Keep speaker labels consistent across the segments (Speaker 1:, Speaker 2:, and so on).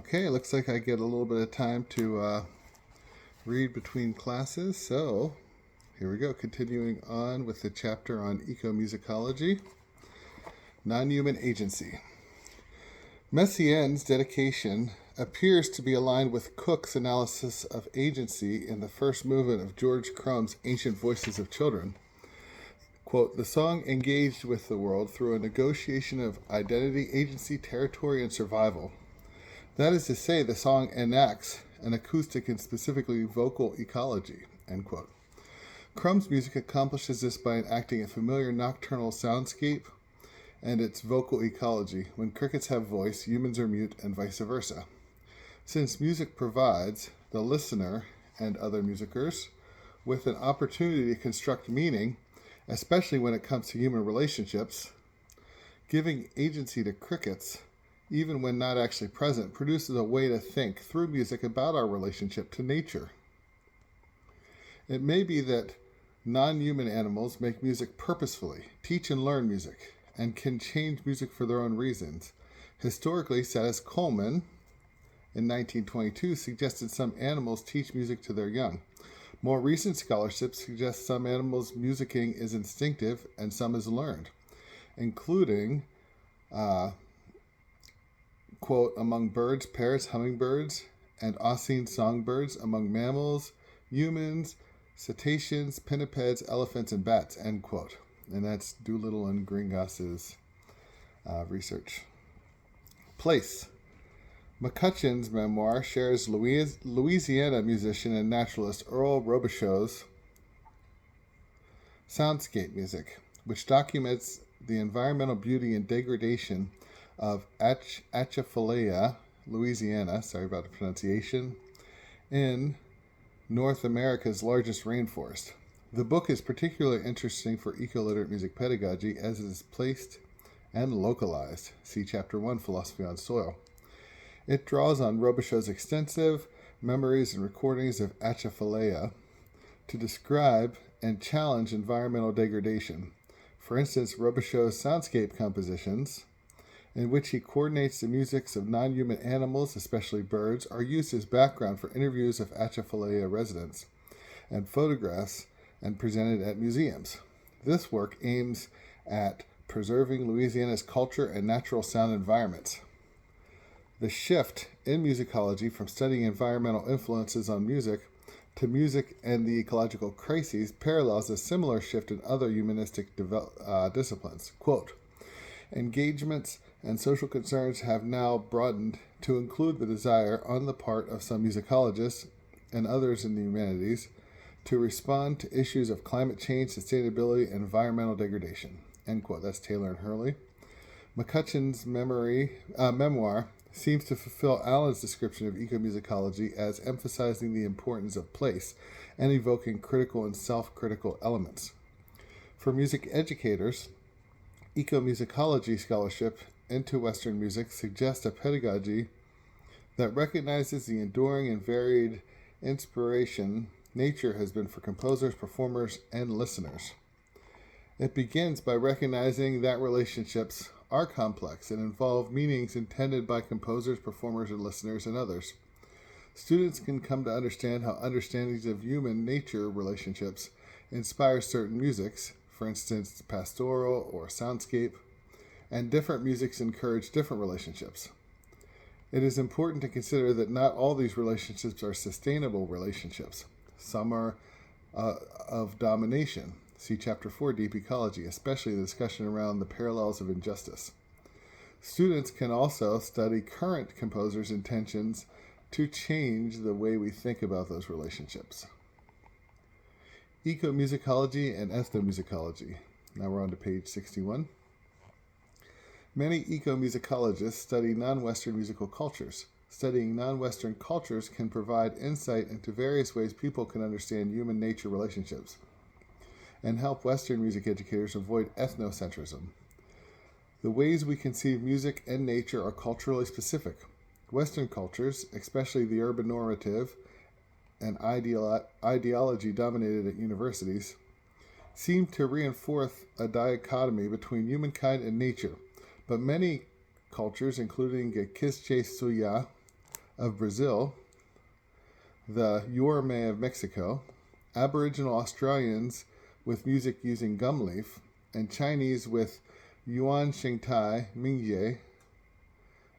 Speaker 1: Okay, looks like I get a little bit of time to read between classes. So here we go, continuing on with the chapter on ecomusicology, non-human agency. Messiaen's dedication appears to be aligned with Cook's analysis of agency in the first movement of George Crumb's Ancient Voices of Children. Quote, the song engaged with the world through a negotiation of identity, agency, territory, and survival. That is to say, the song enacts an acoustic and specifically vocal ecology, end quote. Crumb's music accomplishes this by enacting a familiar nocturnal soundscape and its vocal ecology. When crickets have voice, humans are mute, and vice versa. Since music provides the listener and other musicers with an opportunity to construct meaning, especially when it comes to human relationships, giving agency to crickets, even when not actually present, produces a way to think through music about our relationship to nature. It may be that non-human animals make music purposefully, teach and learn music, and can change music for their own reasons. Historically, Satis Coleman, in 1922, suggested some animals teach music to their young. More recent scholarship suggests some animals' musicking is instinctive and some is learned, including quote, among birds, parrots, hummingbirds, and Oscine songbirds, among mammals, humans, cetaceans, pinnipeds, elephants, and bats, end quote. And that's Doolittle and Gringas's research. Place. McCutcheon's memoir shares Louisiana musician and naturalist Earl Robichaud's soundscape music, which documents the environmental beauty and degradation of Atchafalaya, Louisiana, sorry about the pronunciation, in North America's largest rainforest. The book is particularly interesting for eco-literate music pedagogy as it is placed and localized. See Chapter 1, Philosophy on Soil. It draws on Robichaud's extensive memories and recordings of Atchafalaya to describe and challenge environmental degradation. For instance, Robichaud's soundscape compositions, in which he coordinates the musics of non-human animals, especially birds, are used as background for interviews of Atchafalaya residents and photographs and presented at museums. This work aims at preserving Louisiana's culture and natural sound environments. The shift in musicology from studying environmental influences on music to music and the ecological crises parallels a similar shift in other humanistic disciplines. Quote, engagements and social concerns have now broadened to include the desire on the part of some musicologists and others in the humanities to respond to issues of climate change, sustainability, and environmental degradation. End quote. That's Taylor and Hurley. McCutcheon's memoir seems to fulfill Allen's description of ecomusicology as emphasizing the importance of place and evoking critical and self-critical elements. For music educators, ecomusicology scholarship into Western music suggests a pedagogy that recognizes the enduring and varied inspiration nature has been for composers, performers, and listeners. It begins by recognizing that relationships are complex and involve meanings intended by composers, performers, and listeners, and others. Students can come to understand how understandings of human nature relationships inspire certain musics, for instance, pastoral or soundscape, and different musics encourage different relationships. It is important to consider that not all these relationships are sustainable relationships. Some are of domination. See Chapter 4, Deep Ecology, especially the discussion around the parallels of injustice. Students can also study current composers' intentions to change the way we think about those relationships. Ecomusicology and ethnomusicology. Now we're on to page 61. Many ecomusicologists study non-Western musical cultures. Studying non-Western cultures can provide insight into various ways people can understand human-nature relationships and help Western music educators avoid ethnocentrism. The ways we conceive music and nature are culturally specific. Western cultures, especially the urban normative and ideology dominated at universities, seem to reinforce a dichotomy between humankind and nature, but many cultures, including Gekische Suya, of Brazil, the Yorme of Mexico, Aboriginal Australians with music using gum leaf, and Chinese with Yuan Shengtai Mingjie,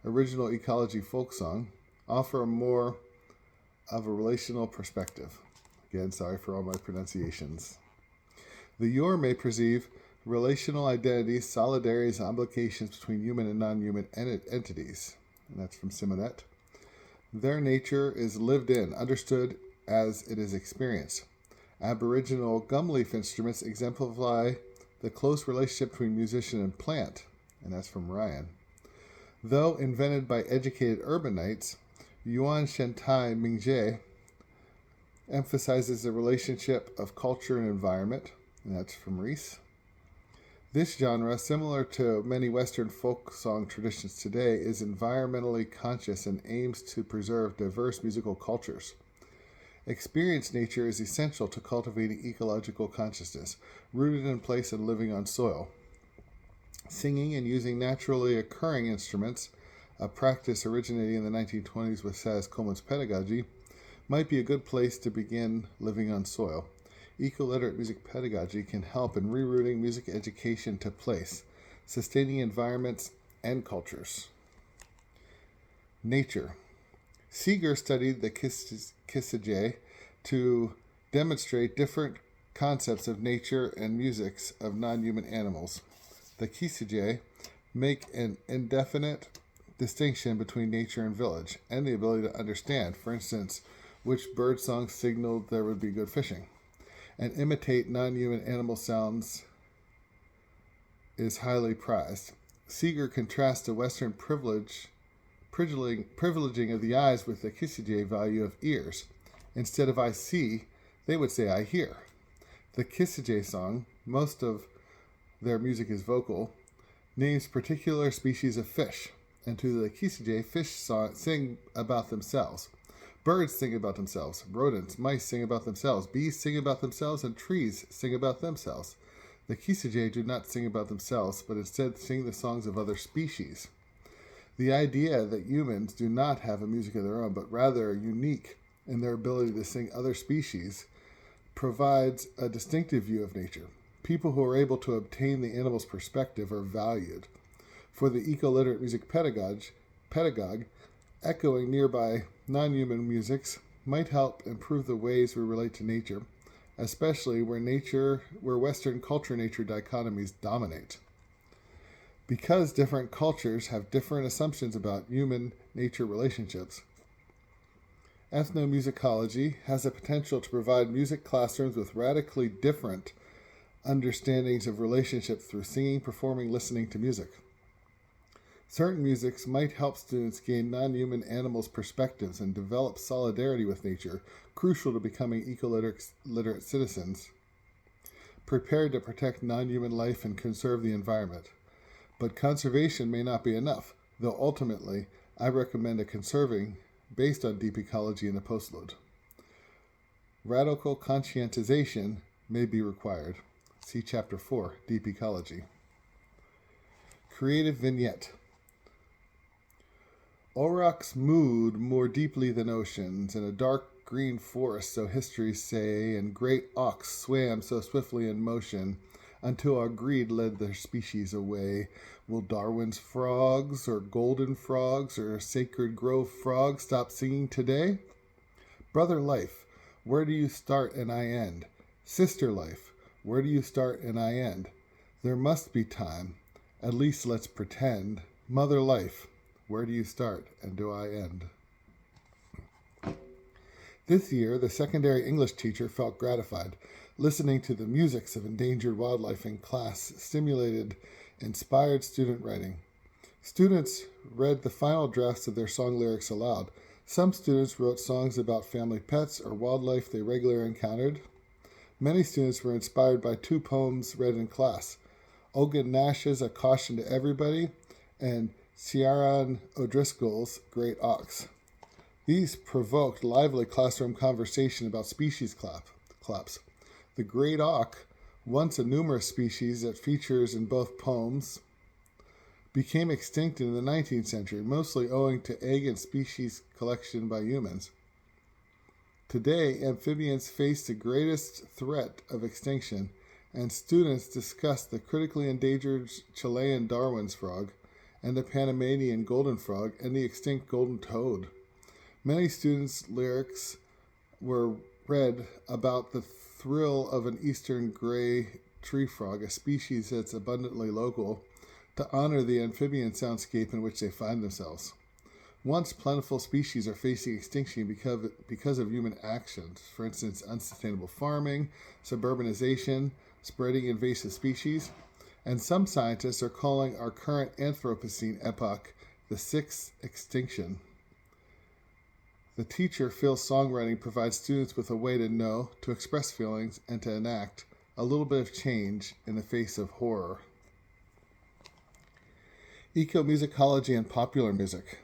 Speaker 1: original ecology folk song, offer more of a relational perspective. Again, sorry for all my pronunciations. The Yorme perceive relational identities, solidarities, and obligations between human and non-human entities. And that's from Simonet. Their nature is lived in, understood as it is experienced. Aboriginal gum leaf instruments exemplify the close relationship between musician and plant. And that's from Ryan. Though invented by educated urbanites, Yuan Shentai Mingjie emphasizes the relationship of culture and environment, and that's from Reese. This genre, similar to many Western folk song traditions today, is environmentally conscious and aims to preserve diverse musical cultures. Experienced nature is essential to cultivating ecological consciousness, rooted in place and living on soil. Singing and using naturally occurring instruments, a practice originating in the 1920s with Saz Coleman's Pedagogy, might be a good place to begin living on soil. Eco-literate music pedagogy can help in rerouting music education to place, sustaining environments and cultures. Nature. Seeger studied the Kisijay to demonstrate different concepts of nature and musics of non-human animals. The Kisijay make an indefinite distinction between nature and village, and the ability to understand, for instance, which bird song signaled there would be good fishing, and imitate non-human animal sounds is highly prized. Seeger contrasts the Western privileging of the eyes with the Kisijay value of ears. Instead of I see, they would say I hear. The Kisijay song, most of their music is vocal, names particular species of fish, and to the Kisijay, fish sing about themselves. Birds sing about themselves, rodents, mice sing about themselves, bees sing about themselves, and trees sing about themselves. The Kisijay do not sing about themselves, but instead sing the songs of other species. The idea that humans do not have a music of their own, but rather are unique in their ability to sing other species, provides a distinctive view of nature. People who are able to obtain the animal's perspective are valued. For the eco-literate music pedagogue, echoing nearby non-human musics might help improve the ways we relate to nature, especially where Western culture-nature dichotomies dominate. Because different cultures have different assumptions about human-nature relationships, ethnomusicology has the potential to provide music classrooms with radically different understandings of relationship through singing, performing, listening to music. Certain musics might help students gain non-human animals' perspectives and develop solidarity with nature, crucial to becoming eco-literate citizens, prepared to protect non-human life and conserve the environment. But conservation may not be enough, though ultimately I recommend a conserving based on deep ecology in the postload. Radical conscientization may be required. See Chapter 4, Deep Ecology. Creative Vignette. Aurochs mooed more deeply than oceans, in a dark green forest, so histories say, and great auks swam so swiftly in motion, until our greed led their species away. Will Darwin's frogs, or golden frogs, or sacred grove frogs stop singing today? Brother life, where do you start and I end? Sister life, where do you start and I end? There must be time, at least let's pretend. Mother life, where do you start and do I end? This year, the secondary English teacher felt gratified. Listening to the musics of endangered wildlife in class stimulated inspired student writing. Students read the final drafts of their song lyrics aloud. Some students wrote songs about family pets or wildlife they regularly encountered. Many students were inspired by two poems read in class, Ogun Nash's A Caution to Everybody and Ciaran O'Driscoll's Great Auks. These provoked lively classroom conversation about species claps. The great auk, once a numerous species that features in both poems, became extinct in the 19th century, mostly owing to egg and species collection by humans. Today, amphibians face the greatest threat of extinction, and students discuss the critically endangered Chilean Darwin's frog, and the Panamanian golden frog, and the extinct golden toad. Many students' lyrics were read about the thrill of an eastern gray tree frog, a species that's abundantly local, to honor the amphibian soundscape in which they find themselves. Once plentiful species are facing extinction because of human actions, for instance, unsustainable farming, suburbanization, spreading invasive species, and some scientists are calling our current Anthropocene epoch the sixth extinction. The teacher feels songwriting provides students with a way to know, to express feelings, and to enact a little bit of change in the face of horror. Ecomusicology and popular music.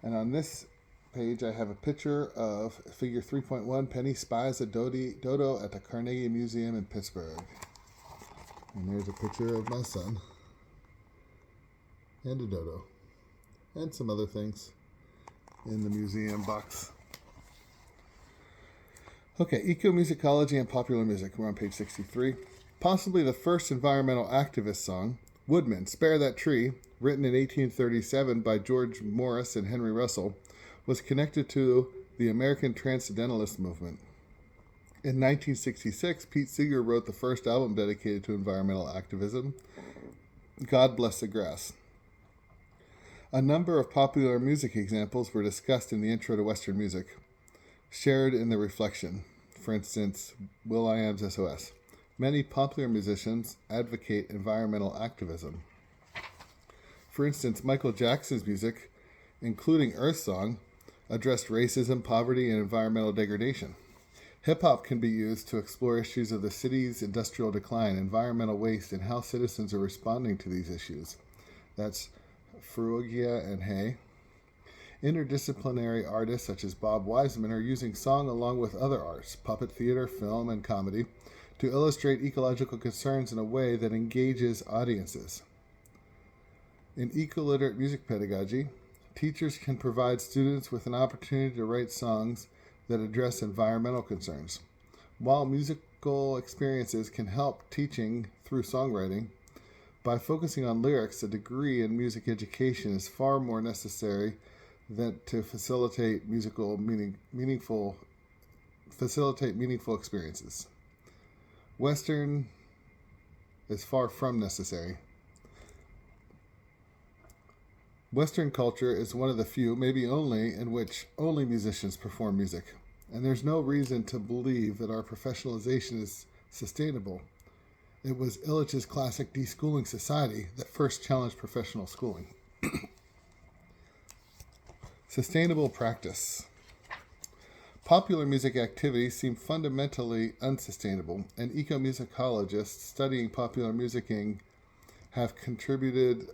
Speaker 1: And on this page, I have a picture of figure 3.1, Penny spies a dodo at the Carnegie Museum in Pittsburgh. And there's a picture of my son and a dodo and some other things in the museum box. Okay, ecomusicology and popular music. We're on page 63. Possibly the first environmental activist song, Woodman, Spare That Tree, written in 1837 by George Morris and Henry Russell, was connected to the American Transcendentalist movement. In 1966, Pete Seeger wrote the first album dedicated to environmental activism, God Bless the Grass. A number of popular music examples were discussed in the Intro to Western Music, shared in the Reflection, for instance, will.i.am's SOS. Many popular musicians advocate environmental activism. For instance, Michael Jackson's music, including Earth Song, addressed racism, poverty, and environmental degradation. Hip-hop can be used to explore issues of the city's industrial decline, environmental waste, and how citizens are responding to these issues. That's Ferrugia and Hay. Interdisciplinary artists such as Bob Wiseman are using song along with other arts, puppet theater, film, and comedy, to illustrate ecological concerns in a way that engages audiences. In eco-literate music pedagogy, teachers can provide students with an opportunity to write songs that address environmental concerns. While musical experiences can help teaching through songwriting, by focusing on lyrics, a degree in music education is far more necessary than to facilitate meaningful experiences. Western is far from necessary. Western culture is one of the few, maybe only, in which only musicians perform music, and there's no reason to believe that our professionalization is sustainable. It was Illich's classic deschooling society that first challenged professional schooling. Sustainable practice. Popular music activities seem fundamentally unsustainable, and ecomusicologists studying popular musicking have contributed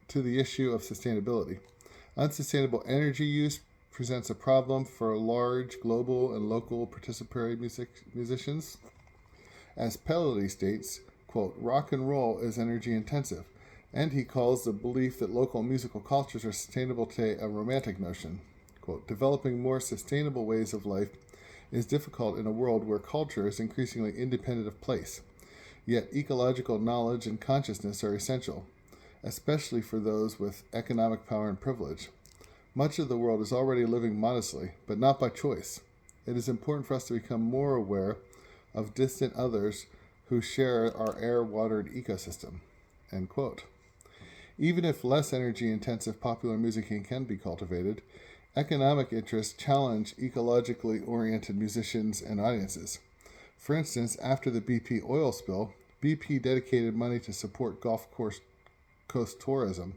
Speaker 1: to the issue of sustainability. Unsustainable energy use presents a problem for large global and local participatory musicians. As Pedagogy states, quote, rock and roll is energy intensive, and he calls the belief that local musical cultures are sustainable today a romantic notion. Quote, developing more sustainable ways of life is difficult in a world where culture is increasingly independent of place. Yet ecological knowledge and consciousness are essential, especially for those with economic power and privilege. Much of the world is already living modestly, but not by choice. It is important for us to become more aware of distant others who share our air-watered ecosystem. End quote. Even if less energy-intensive popular musicking can be cultivated, economic interests challenge ecologically oriented musicians and audiences. For instance, after the BP oil spill, BP dedicated money to support Gulf Coast tourism,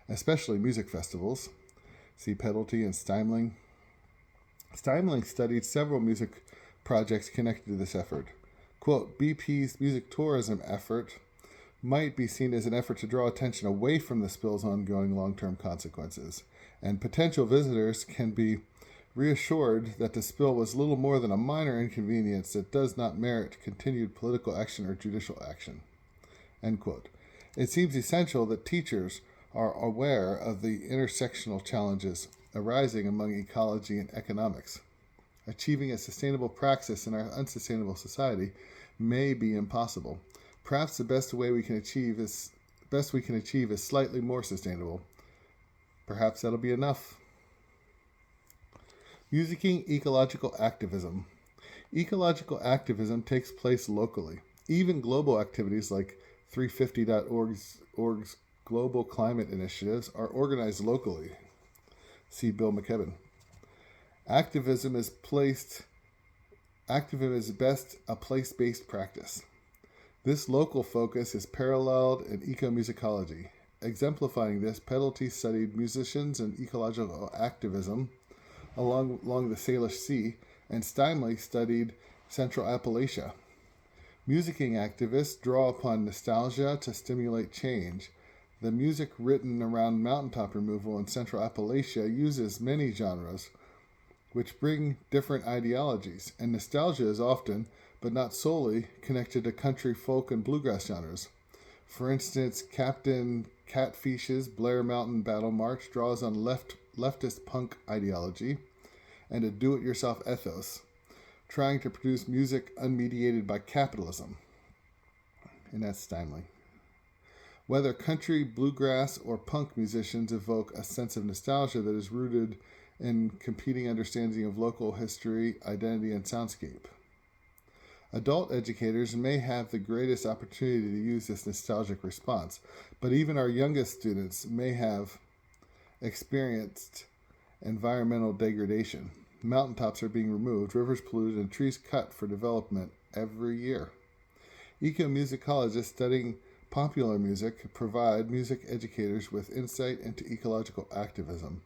Speaker 1: especially music festivals. See Pedagogy and Steimling. Steimling studied several music projects connected to this effort. Quote, BP's music tourism effort might be seen as an effort to draw attention away from the spill's ongoing long-term consequences, and potential visitors can be reassured that the spill was little more than a minor inconvenience that does not merit continued political action or judicial action. End quote. It seems essential that teachers are aware of the intersectional challenges arising among ecology and economics. Achieving a sustainable praxis in our unsustainable society may be impossible. Perhaps the best we can achieve is slightly more sustainable. Perhaps that'll be enough. Musicking ecological activism. Ecological activism takes place locally. Even global activities like 350.org's global climate initiatives are organized locally. See Bill McKibben. Activism is best a place-based practice. This local focus is paralleled in ecomusicology. Exemplifying this, Pedagogy studied musicians and ecological activism along the Salish Sea, and Steinle studied Central Appalachia. Musicking activists draw upon nostalgia to stimulate change. The music written around mountaintop removal in Central Appalachia uses many genres, which bring different ideologies, and nostalgia is often, but not solely, connected to country, folk, and bluegrass genres. For instance, Captain Catfish's Blair Mountain Battle March draws on leftist punk ideology and a do-it-yourself ethos, trying to produce music unmediated by capitalism. And that's Steinle. Whether country, bluegrass, or punk musicians evoke a sense of nostalgia that is rooted in competing understanding of local history, identity, and soundscape. Adult educators may have the greatest opportunity to use this nostalgic response, but even our youngest students may have experienced environmental degradation. Mountaintops are being removed, rivers polluted, and trees cut for development every year. Ecomusicologists studying popular music provide music educators with insight into ecological activism.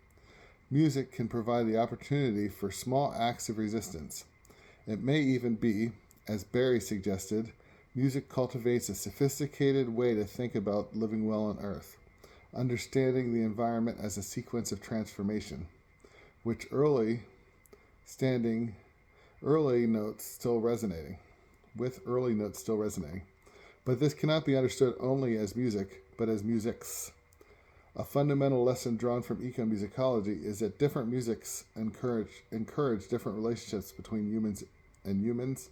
Speaker 1: Music can provide the opportunity for small acts of resistance. It may even be, as Barry suggested, music cultivates a sophisticated way to think about living well on Earth, understanding the environment as a sequence of transformation, with early notes still resonating. But this cannot be understood only as music, but as musics. A fundamental lesson drawn from ecomusicology is that different musics encourage different relationships between humans and humans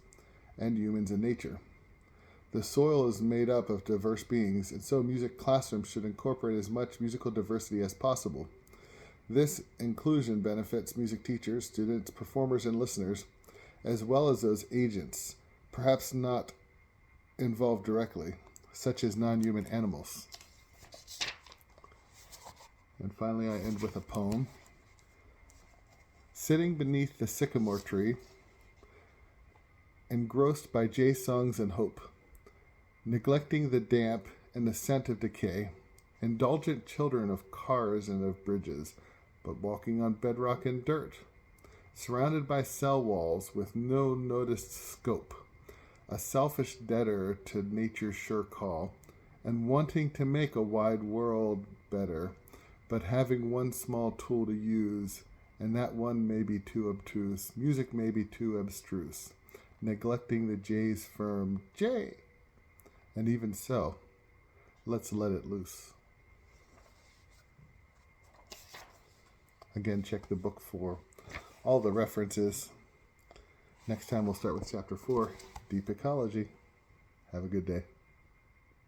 Speaker 1: and nature. The soil is made up of diverse beings, and so music classrooms should incorporate as much musical diversity as possible. This inclusion benefits music teachers, students, performers, and listeners, as well as those agents, perhaps not involved directly, such as non-human animals. And finally, I end with a poem. Sitting beneath the sycamore tree, engrossed by jay songs and hope, neglecting the damp and the scent of decay, indulgent children of cars and of bridges, but walking on bedrock and dirt, surrounded by cell walls with no noticed scope, a selfish debtor to nature's sure call, and wanting to make a wide world better, but having one small tool to use, and that one may be too obtuse, music may be too abstruse, neglecting the jay's firm J. And even so, let's let it loose. Again, check the book for all the references. Next time we'll start with Chapter 4, Deep Ecology. Have a good day.